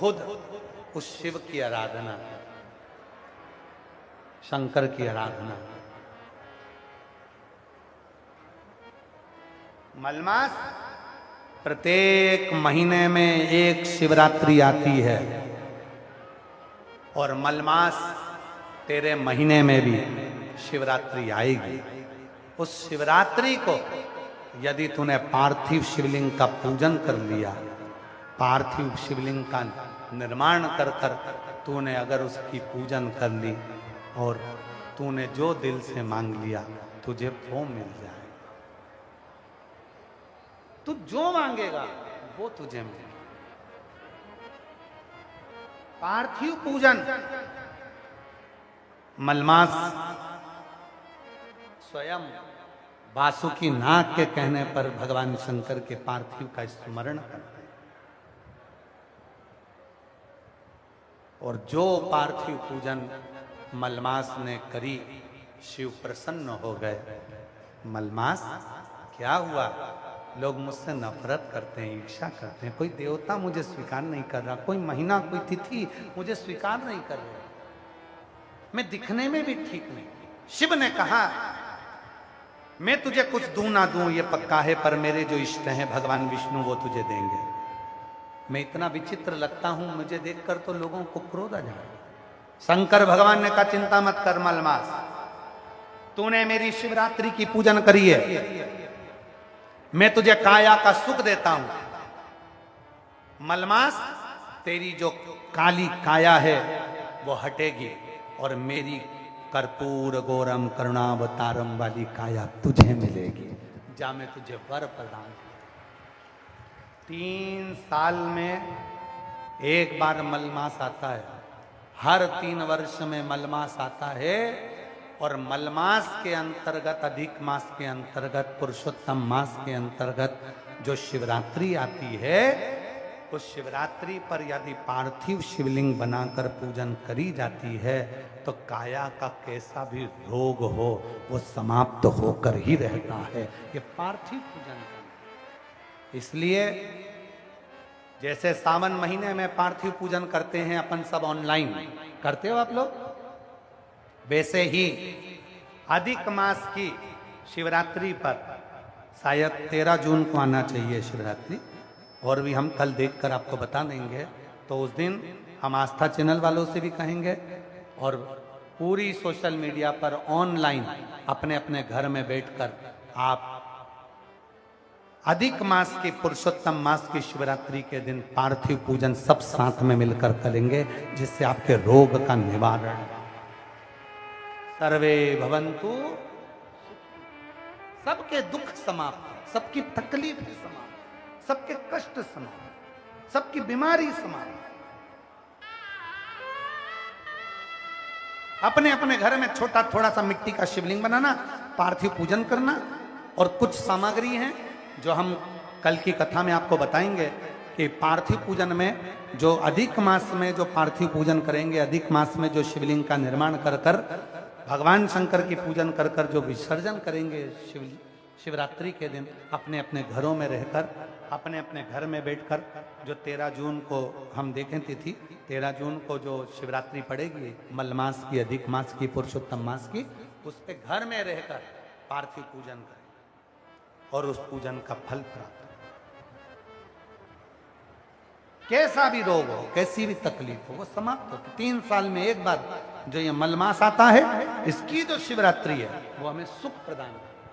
खुद उस शिव की आराधना, शंकर की आराधना। मलमास प्रत्येक महीने में एक शिवरात्रि आती है और मलमास तेरे महीने में भी शिवरात्रि आएगी। उस शिवरात्रि को यदि तूने पार्थिव शिवलिंग का पूजन कर लिया, पार्थिव शिवलिंग का निर्माण कर कर तूने अगर उसकी पूजन कर ली और तूने जो दिल से मांग लिया तुझे वो मिल जाए। तू जो मांगेगा वो तुझे मिलेगा। पार्थिव पूजन मलमास स्वयं वासुकी नाग के कहने पर भगवान शंकर के पार्थिव का स्मरण करते हैं और जो पार्थिव पूजन मलमास ने करी शिव प्रसन्न हो गए। मलमास क्या हुआ? लोग मुझसे नफरत करते हैं, ईर्ष्या करते हैं, कोई देवता मुझे स्वीकार नहीं कर रहा, कोई महीना कोई तिथि मुझे स्वीकार नहीं कर रहा, मैं दिखने में भी ठीक नहीं। शिव ने कहा मैं तुझे कुछ दूं ना दूं ये पक्का है, पर मेरे जो इष्ट हैं भगवान विष्णु वो तुझे देंगे। मैं इतना विचित्र लगता हूं, मुझे देखकर तो लोगों को क्रोध आ जाए। शंकर भगवान ने कहा चिंता मत कर मलमास, तूने मेरी शिवरात्रि की पूजन करी है, मैं तुझे काया का सुख देता हूं। मलमास तेरी जो काली काया है वो हटेगी और मेरी कर्पूर गौरम करुणावतारम वाली काया तुझे मिलेगी। जा मैं तुझे वर प्रदान। 3 साल में एक बार मलमास आता है, हर 3 वर्ष में मलमास आता है और मलमास के अंतर्गत, अधिक मास के अंतर्गत, पुरुषोत्तम मास के अंतर्गत जो शिवरात्रि आती है, उस शिवरात्रि पर यदि पार्थिव शिवलिंग बनाकर पूजन करी जाती है तो काया का कैसा भी रोग हो वो समाप्त होकर ही रहता है। ये पार्थिव पूजन है। इसलिए जैसे सावन महीने में पार्थिव पूजन करते हैं अपन सब ऑनलाइन, करते हो आप लोग, वैसे ही अधिक मास की शिवरात्रि पर शायद 13 जून को आना चाहिए शिवरात्रि, और भी हम कल देखकर आपको बता देंगे। तो उस दिन हम आस्था चैनल वालों से भी कहेंगे और पूरी सोशल मीडिया पर ऑनलाइन अपने अपने घर में बैठकर आप अधिक मास की, पुरुषोत्तम मास की शिवरात्रि के दिन पार्थिव पूजन सब साथ में मिलकर करेंगे, जिससे आपके रोग का निवारण। सर्वे भवन्तु, सबके दुख समाप्त, सबकी तकलीफ समाप्त, सबके कष्ट समाप्त, सबकी बीमारी समाप्त। अपने अपने घर में छोटा थोड़ा सा मिट्टी का शिवलिंग बनाना, पार्थिव पूजन करना, और कुछ सामग्री हैं जो हम कल की कथा में आपको बताएंगे कि पार्थिव पूजन में जो अधिक मास में जो पार्थिव पूजन करेंगे, अधिक मास में जो शिवलिंग का निर्माण कर कर भगवान शंकर की पूजन कर कर जो विसर्जन करेंगे शिवरात्रि के दिन, अपने अपने घरों में रहकर, अपने अपने घर में बैठकर, जो 13 जून को हम देखें तिथि, 13 जून को जो शिवरात्रि पड़ेगी मलमास की, अधिक मास की, पुरुषोत्तम मास की, उस पे घर में रहकर पार्थिव पूजन करें और उस पूजन का फल प्राप्त करें। कैसा भी रोग हो, कैसी भी तकलीफ हो, वो समाप्त हो। 3 साल में एक बार जो ये मलमास आता है, इसकी जो शिवरात्रि है वो हमें सुख प्रदान करती है।